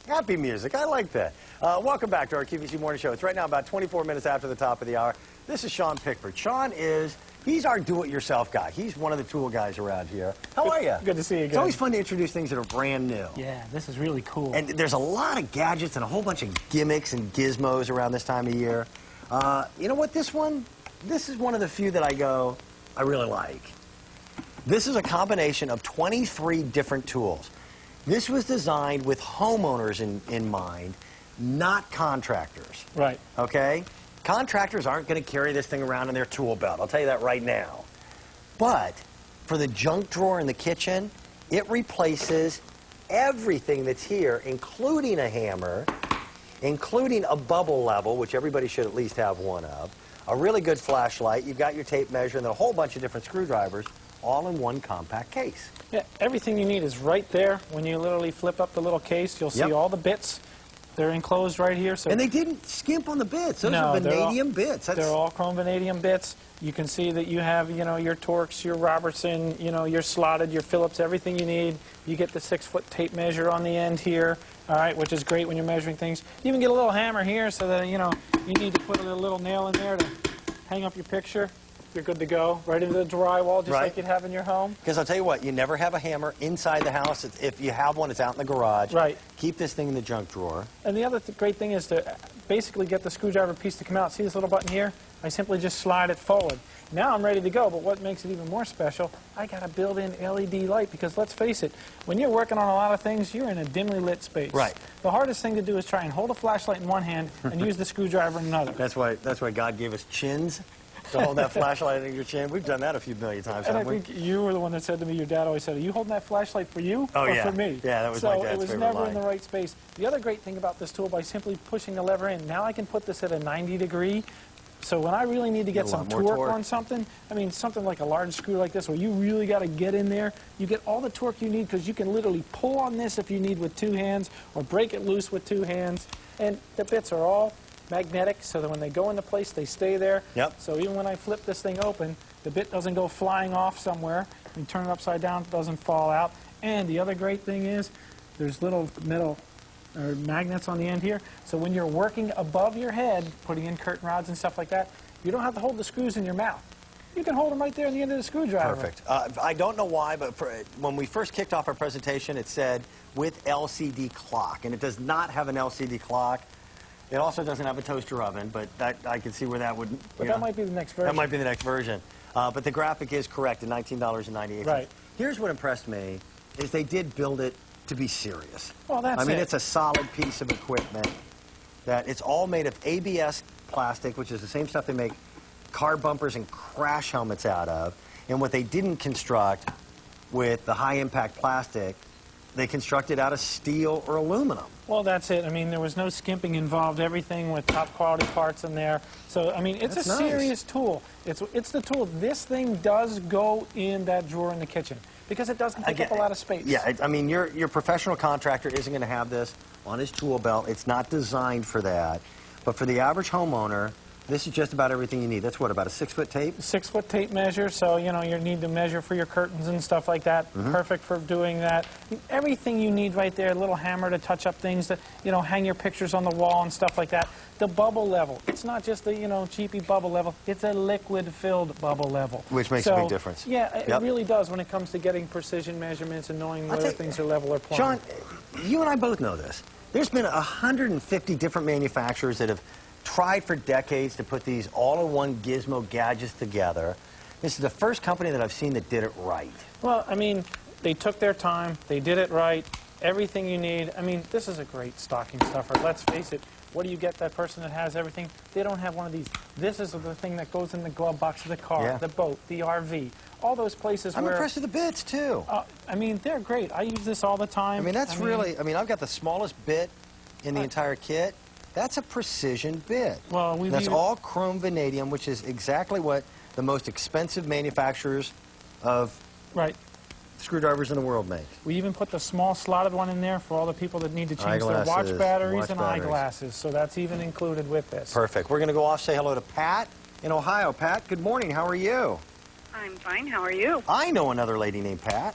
Happy music. I like that. Welcome back to our QVC Morning Show. It's right now about 24 minutes after the top of the hour. This is Sean Pickford. Sean he's our do-it-yourself guy. He's one of the tool guys around here. How are you? Good to see you again. It's always fun to introduce things that are brand new. Yeah, this is really cool. And there's a lot of gadgets and a whole bunch of gimmicks and gizmos around this time of year. You know what, this is one of the few that I really like. This is a combination of 23 different tools. This was designed with homeowners in mind, not contractors. Right. Okay? Contractors aren't going to carry this thing around in their tool belt. I'll tell you that right now. But for the junk drawer in the kitchen, it replaces everything that's here, including a hammer, including a bubble level, which everybody should at least have one of, a really good flashlight, you've got your tape measure, and then a whole bunch of different screwdrivers, all in one compact case. Yeah, everything you need is right there. When you literally flip up the little case, you'll see all the bits. They're enclosed right here. So and they didn't skimp on the bits. Those are vanadium bits. They're all chrome vanadium bits. You can see that you have, your Torx, your Robertson, your slotted, your Phillips, everything you need. You get the 6-foot tape measure on the end here, all right, which is great when you're measuring things. You even get a little hammer here so that, you need to put a little nail in there to hang up your picture. You're good to go. Right into the drywall, just like you'd have in your home. Because I'll tell you what, you never have a hammer inside the house. If you have one, it's out in the garage. Right. Keep this thing in the junk drawer. And the other great thing is to basically get the screwdriver piece to come out. See this little button here? I simply just slide it forward. Now I'm ready to go, but what makes it even more special, I got a built-in LED light, because let's face it, when you're working on a lot of things, you're in a dimly lit space. Right. The hardest thing to do is try and hold a flashlight in one hand and use the screwdriver in another. That's why God gave us chins. To hold that flashlight in your chin. We've done that a few million times, and haven't we? I think you were the one that said to me, your dad always said, are you holding that flashlight for you or for me? Yeah, that was my dad's favorite line. So it was never in the right space. The other great thing about this tool, by simply pushing the lever in, now I can put this at a 90 degree. So when I really need to get some torque on something, something like a large screw like this where you really got to get in there, you get all the torque you need, because you can literally pull on this if you need with 2 hands or break it loose with 2 hands. And the bits are all magnetic, so that when they go into place, they stay there. Yep. So even when I flip this thing open, the bit doesn't go flying off somewhere. You turn it upside down, it doesn't fall out. And the other great thing is, there's little metal magnets on the end here. So when you're working above your head, putting in curtain rods and stuff like that, you don't have to hold the screws in your mouth. You can hold them right there on the end of the screwdriver. Perfect. I don't know why, but when we first kicked off our presentation, it said with LCD clock, and it does not have an LCD clock. It also doesn't have a toaster oven, but I can see where that would... But that might be the next version. That might be the next version. But the graphic is correct at $19.98. Right. Here's what impressed me, is they did build it to be serious. Well, that's it. It's a solid piece of equipment. It's all made of ABS plastic, which is the same stuff they make car bumpers and crash helmets out of. And what they didn't construct with the high-impact plastic, they constructed out of steel or aluminum. Well, that's it. There was no skimping involved. Everything with top quality parts in there. So, it's a serious tool. It's the tool. This thing does go in that drawer in the kitchen, because it doesn't take up a lot of space. Yeah, your professional contractor isn't going to have this on his tool belt. It's not designed for that. But for the average homeowner, this is just about everything you need. That's what, about a 6-foot tape? 6-foot tape measure, so you need to measure for your curtains and stuff like that. Perfect for doing that. Everything you need right there, a little hammer to touch up things, to hang your pictures on the wall and stuff like that. The bubble level, it's not just a cheapy bubble level, it's a liquid-filled bubble level. Which makes a big difference. Yeah, it really does when it comes to getting precision measurements and knowing whether things are level or plumb. Sean, you and I both know this. There's been 150 different manufacturers that have tried for decades to put these all-in-one gizmo gadgets together. This is the first company that I've seen that did it right. Well, they took their time, they did it right, everything you need. This is a great stocking stuffer. Let's face it, what do you get that person that has everything? They don't have one of these. This is the thing that goes in the glove box of the car, the boat, the RV, all those places I'm impressed with the bits, too. They're great. I use this all the time. I've got the smallest bit in the entire kit. That's a precision bit. Well, that's all chrome vanadium, which is exactly what the most expensive manufacturers of screwdrivers in the world make. We even put the small slotted one in there for all the people that need to change their watch batteries and eyeglasses. So that's even included with this. Perfect. We're going to go off, say hello to Pat in Ohio. Pat, good morning. How are you? I'm fine. How are you? I know another lady named Pat.